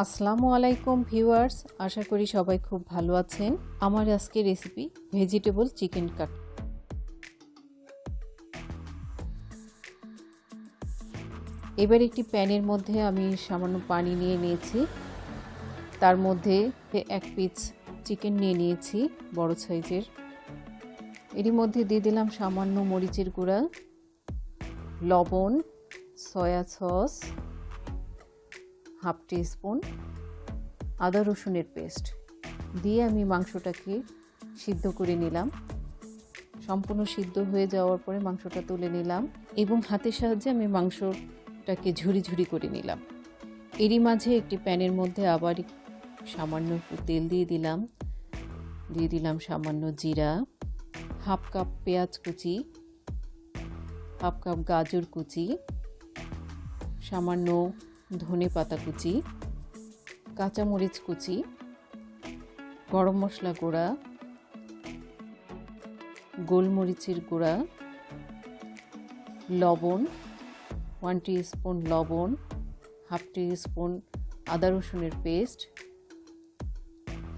আসসালামু আলাইকুম ভিউয়ার্স, আশা করি সবাই খুব ভালো আছেন। আমার আজকের রেসিপি ভেজিটেবল চিকেন কাট। এবার একটি প্যানের মধ্যে আমি সামান্য পানি নিয়ে নিয়েছি, তার মধ্যে এক পিস চিকেন নিয়ে নিয়েছি বড় সাইজের। এরই মধ্যে দিয়ে দিলাম সামান্য মরিচের গুঁড়া, লবণ, সয়া সস, হাফ টিস্পুন আদা রসুনের পেস্ট দিয়ে আমি মাংসটাকে সিদ্ধ করে নিলাম। সম্পূর্ণ সিদ্ধ হয়ে যাওয়ার পরে মাংসটা তুলে নিলাম এবং হাতের সাহায্যে আমি মাংসটাকে ঝুরি ঝুরি করে নিলাম। এরই মাঝে একটি প্যানের মধ্যে আবার সামান্য একটু তেল দিয়ে দিলাম সামান্য জিরা, হাফ কাপ পেঁয়াজ কুচি, হাফ কাপ গাজর কুচি, সামান্য ধনে পাতা কুচি, কাঁচামরিচ কুচি, গরম মশলা গুঁড়া, গোলমরিচের গুঁড়া, লবণ 1 টিস্পুন লবণ, হাফ টিস্পুন আদা রসুনের পেস্ট,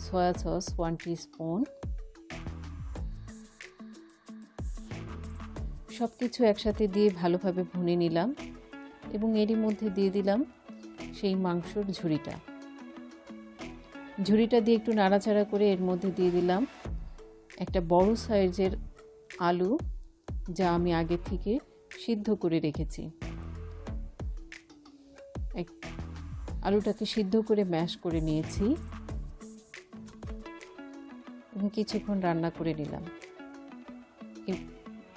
সয়া সস 1 টিস্পুন। সব কিছু একসাথে দিয়ে ভালোভাবে ভুনে নিলাম এবং এরই মধ্যে দিয়ে দিলাম সেই মাংসর ঝুড়িটা দিয়ে একটু নাড়াচাড়া করে এর মধ্যে দিয়ে দিলাম একটা বড় সাইজের আলু, যা আমি আগে থেকে সিদ্ধ করে রেখেছি। আলুটাকে সিদ্ধ করে ম্যাশ করে নিয়েছি এবং কিছুক্ষণ রান্না করে নিলাম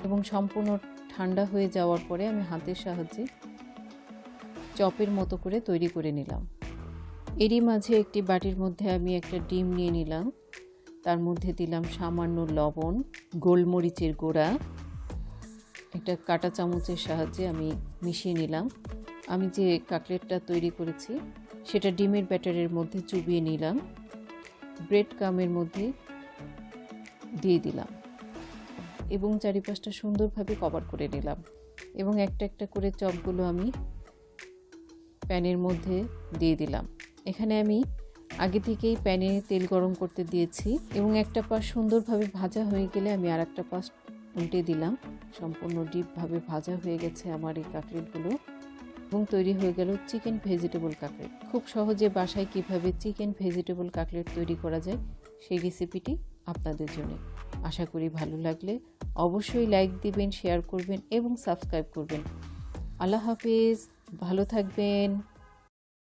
এবং সম্পূর্ণ ঠান্ডা হয়ে যাওয়ার পরে আমি হাতের সাহায্যে চপের মতো করে তৈরি করে নিলাম। এরই মাঝে একটি বাটির মধ্যে আমি একটা ডিম নিয়ে নিলাম, তার মধ্যে দিলাম সামান্য লবণ, গোলমরিচের গুঁড়া, একটা কাঁটা চামচের সাহায্যে আমি মিশিয়ে নিলাম। আমি যে কাটলেটটা তৈরি করেছি সেটা ডিমের ব্যাটারের মধ্যে চুবিয়ে নিলাম, ব্রেড ক্রামের মধ্যে দিয়ে দিলাম এবং চারিপাশটা সুন্দরভাবে কভার করে নিলাম এবং একটা একটা করে চপগুলো আমি প্যানের মধ্যে দিয়ে দিলাম। এখানে আমি আগে থেকেই প্যানে তেল গরম করতে দিয়েছি এবং একটা পাশ সুন্দরভাবে ভাজা হয়ে গেলে আমি আর একটা পাশ উল্টে দিলাম। সম্পূর্ণ ডিপভাবে ভাজা হয়ে গেছে আমার এই কাটলেটগুলো এবং তৈরি হয়ে গেল চিকেন ভেজিটেবল কাটলেট। খুব সহজে বাসায় কিভাবে চিকেন ভেজিটেবল কাটলেট তৈরি করা যায় সেই রেসিপিটি আপনাদের জন্য। আশা করি ভালো লাগলে অবশ্যই লাইক দিবেন, শেয়ার করবেন এবং সাবস্ক্রাইব করবেন। আল্লাহ হাফেজ, ভালো থাকবেন।